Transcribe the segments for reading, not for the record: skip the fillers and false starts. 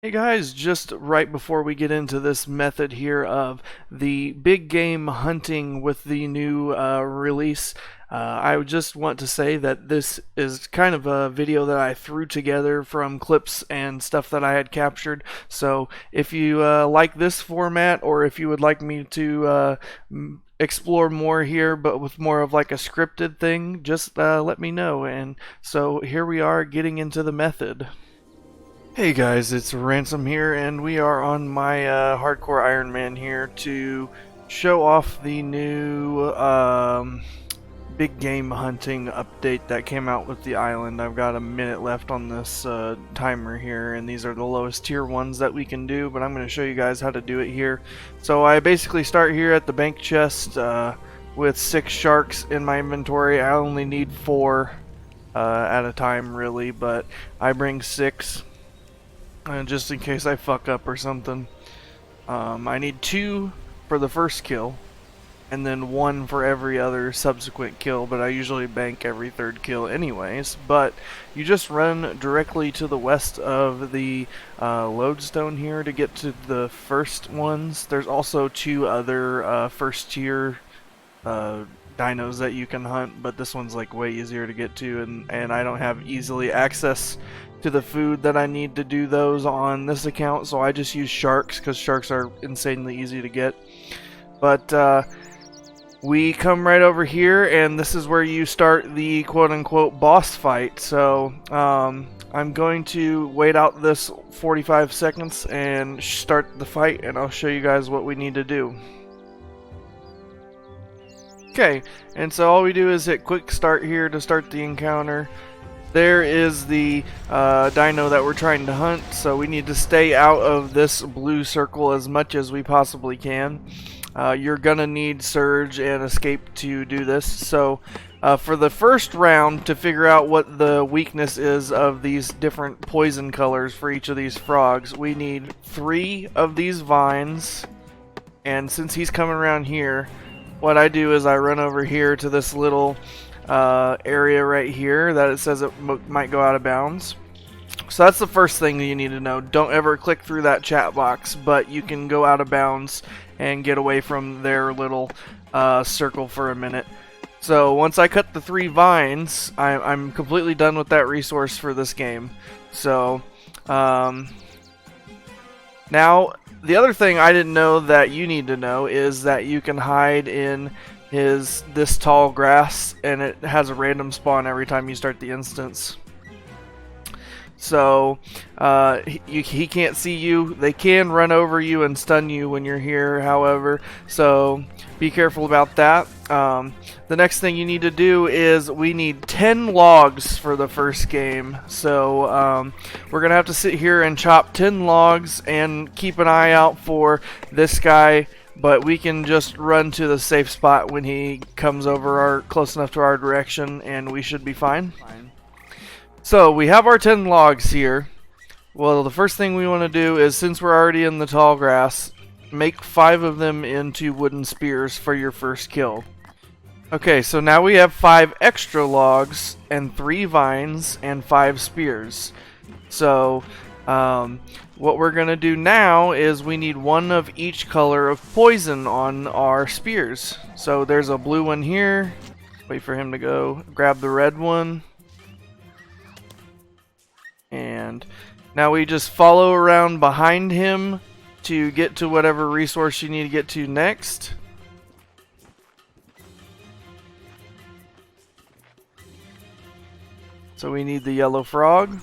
Hey guys, just right before we get into this method here of the big game hunting with the new release, I just want to say that this is kind of a video that I threw together from clips and stuff that I had captured. So if you like this format, or if you would like me to explore more here, but with more of like a scripted thing, just let me know. And so here we are getting into the method. Hey guys, it's Ransom here, and we are on my Hardcore Iron Man here to show off the new big game hunting update that came out with the island. I've got a minute left on this timer here, and these are the lowest tier ones that we can do, but I'm going to show you guys how to do it here. So I basically start here at the bank chest with 6 sharks in my inventory. I only need 4 at a time really, but I bring 6. Just in case I fuck up or something. I need 2 for the first kill, and then 1 for every other subsequent kill, but I usually bank every 3rd kill anyways. But you just run directly to the west of the lodestone here to get to the first ones. There's also 2 other first tier dinos that you can hunt, but this one's like way easier to get to, and I don't have easily access to the food that I need to do those on this account, so I just use sharks because sharks are insanely easy to get. But we come right over here, and this is where you start the quote-unquote boss fight. So I'm going to wait out this 45 seconds and start the fight, and I'll show you guys what we need to do. Okay, and so all we do is hit quick start here to start the encounter. There is the dino that we're trying to hunt, so we need to stay out of this blue circle as much as we possibly can. You're gonna need surge and escape to do this. So for the first round, to figure out what the weakness is of these different poison colors for each of these frogs, we need 3 of these vines, and since he's coming around here, what I do is I run over here to this little area right here that it says it might go out of bounds. So that's the first thing that you need to know. Don't ever click through that chat box, but you can go out of bounds and get away from their little circle for a minute. So once I cut the 3 vines, I'm completely done with that resource for this game. So now the other thing I didn't know that you need to know is that you can hide in this tall grass, and it has a random spawn every time you start the instance. So he can't see you. They can run over you and stun you when you're here, however, so be careful about that. The next thing you need to do is we need 10 logs for the first game. So we're gonna have to sit here and chop 10 logs and keep an eye out for this guy, but we can just run to the safe spot when he comes over close enough to our direction, and we should be fine. So we have our 10 logs here. Well, the first thing we want to do is, since we're already in the tall grass, make 5 of them into wooden spears for your first kill. Okay, so now we have 5 extra logs and 3 vines and 5 spears. So what we're going to do now is we need 1 of each color of poison on our spears. So there's a blue one here. Wait for him to go. Grab the red one. And now we just follow around behind him to get to whatever resource you need to get to next. So we need the yellow frog.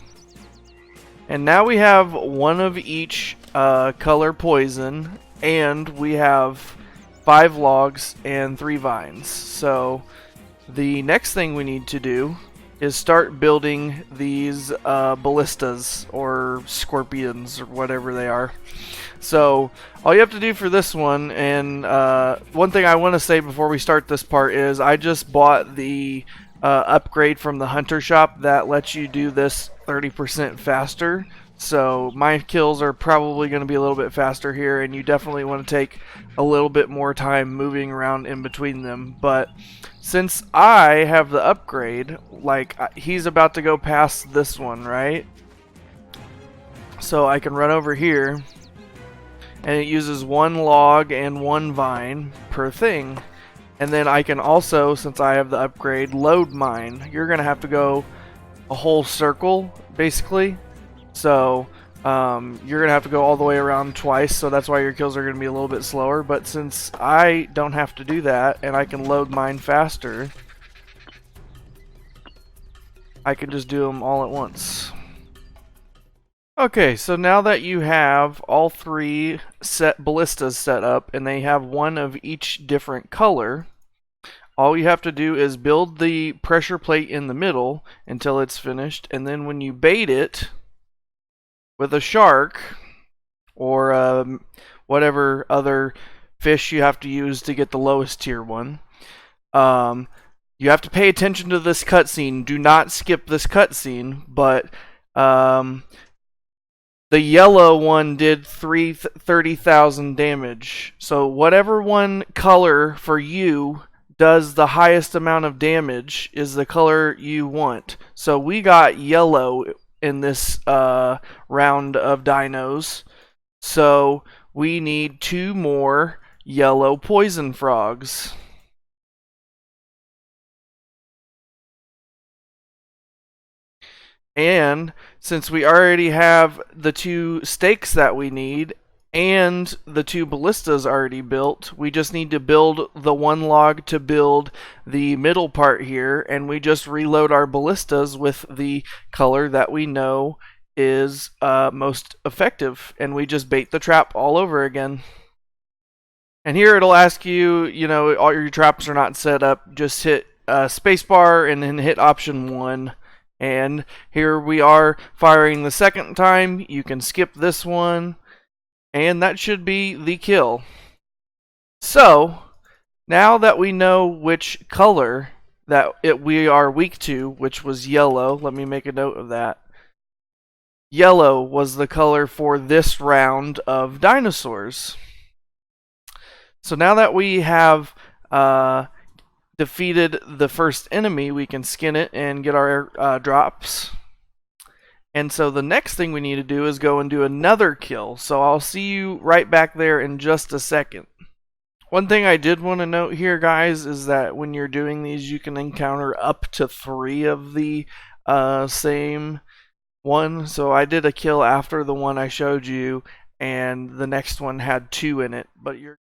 And now we have 1 of each color poison, and we have 5 logs and 3 vines. So the next thing we need to do is start building these ballistas or scorpions or whatever they are. So all you have to do for this one, and one thing I want to say before we start this part is I just bought the upgrade from the hunter shop that lets you do this 30% faster. So my kills are probably going to be a little bit faster here, and you definitely want to take a little bit more time moving around in between them. But since I have the upgrade, like he's about to go past this one, right? So I can run over here, and it uses 1 log and 1 vine per thing. And then I can also, since I have the upgrade, load mine. You're going to have to go a whole circle, basically. So you're going to have to go all the way around twice, so that's why your kills are going to be a little bit slower. But since I don't have to do that, and I can load mine faster, I can just do them all at once. Okay, so now that you have all 3 ballistas set up, and they have 1 of each different color, all you have to do is build the pressure plate in the middle until it's finished, and then when you bait it with a shark or whatever other fish you have to use to get the lowest tier one, you have to pay attention to this cutscene. Do not skip this cutscene, but the yellow one did 30,000 damage. So whatever one color for you does the highest amount of damage is the color you want. So we got yellow in this round of dinos. So we need 2 more yellow poison frogs. And since we already have the 2 stakes that we need and the 2 ballistas already built, we just need to build the 1 log to build the middle part here, and we just reload our ballistas with the color that we know is most effective, and we just bait the trap all over again. And here it'll ask you, you know, all your traps are not set up, just hit spacebar and then hit option 1. And here we are firing the second time. You can skip this one, and that should be the kill. So now that we know which color that we are weak to, which was yellow, let me make a note of that. Yellow was the color for this round of dinosaurs. So now that we have defeated the first enemy, we can skin it and get our drops. And so the next thing we need to do is go and do another kill. So I'll see you right back there in just a second. One thing I did want to note here, guys, is that when you're doing these, you can encounter up to 3 of the same one. So I did a kill after the one I showed you, and the next one had 2 in it. But you're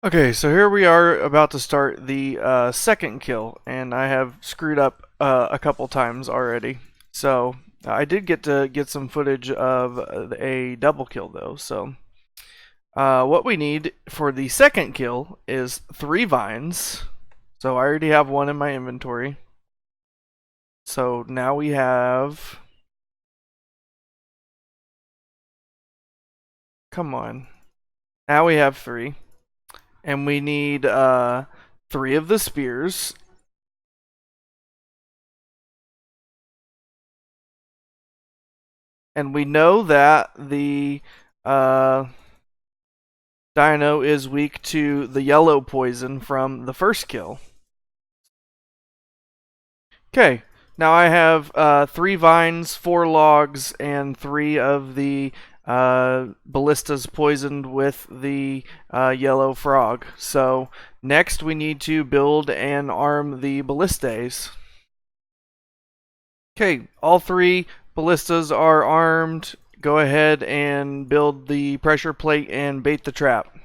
okay, so here we are about to start the second kill, and I have screwed up a couple times already. So I did get to get some footage of a double kill though. So what we need for the second kill is 3 vines. So I already have 1 in my inventory. So now we have... Come on. Now we have 3. And we need 3 of the spears. And we know that the dino is weak to the yellow poison from the first kill. Okay, now I have 3 vines, 4 logs, and 3 of the ballistas poisoned with the yellow frog. So next we need to build and arm the ballistas. Okay, all 3 ballistas are armed. Go ahead and build the pressure plate and bait the trap.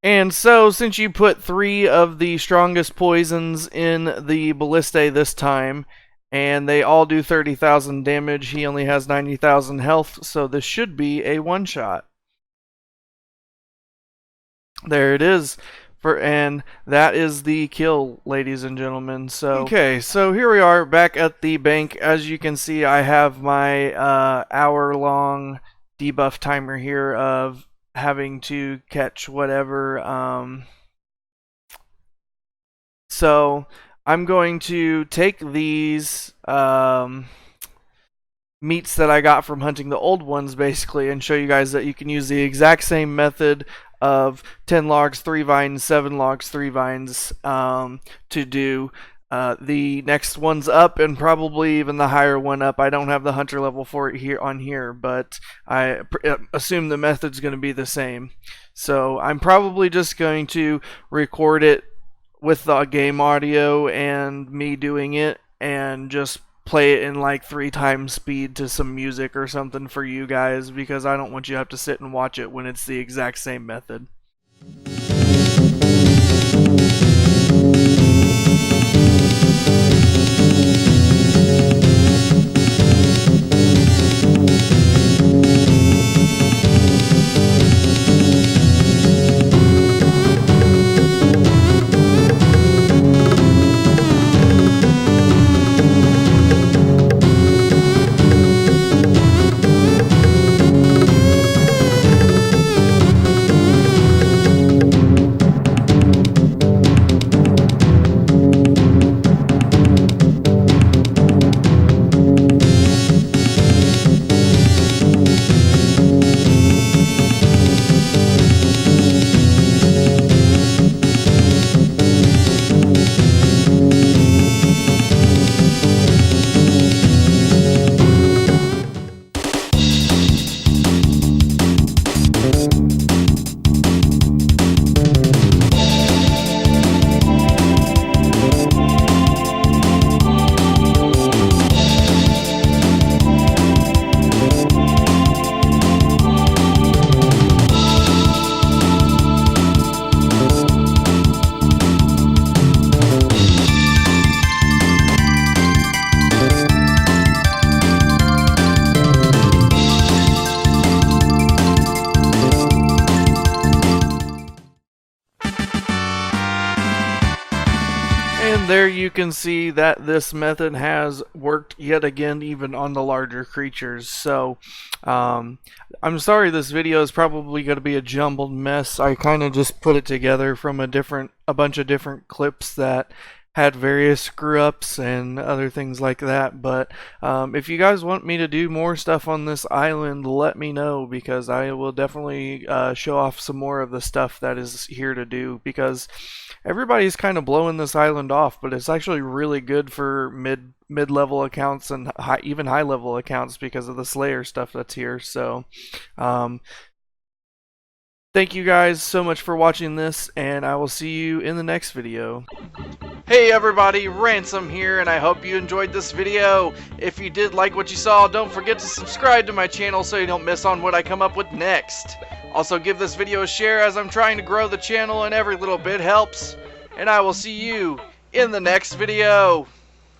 And so, since you put 3 of the strongest poisons in the ballista this time, and they all do 30,000 damage, he only has 90,000 health, so this should be a one-shot. There it is. And that is the kill, ladies and gentlemen. So okay, so here we are back at the bank. As you can see, I have my hour-long debuff timer here of having to catch whatever. So I'm going to take these meats that I got from hunting the old ones, basically, and show you guys that you can use the exact same method of 10 logs, 3 vines, 7 logs, 3 vines to do The next one's up, and probably even the higher one up. I don't have the hunter level for it here on here, but I assume the method's going to be the same. So I'm probably just going to record it with the game audio and me doing it, and just play it in like 3 times speed to some music or something for you guys, because I don't want you to have to sit and watch it when it's the exact same method. And there you can see that this method has worked yet again, even on the larger creatures. So I'm sorry this video is probably going to be a jumbled mess. I kind of just put it together from a bunch of different clips that had various screw-ups and other things like that. But if you guys want me to do more stuff on this island, let me know, because I will definitely show off some more of the stuff that is here to do, because everybody's kind of blowing this island off, but it's actually really good for mid-level accounts and even high-level accounts because of the Slayer stuff that's here. So thank you guys so much for watching this, and I will see you in the next video. Hey everybody, Ransom here, and I hope you enjoyed this video. If you did like what you saw, don't forget to subscribe to my channel so you don't miss on what I come up with next. Also give this video a share, as I'm trying to grow the channel and every little bit helps. And I will see you in the next video.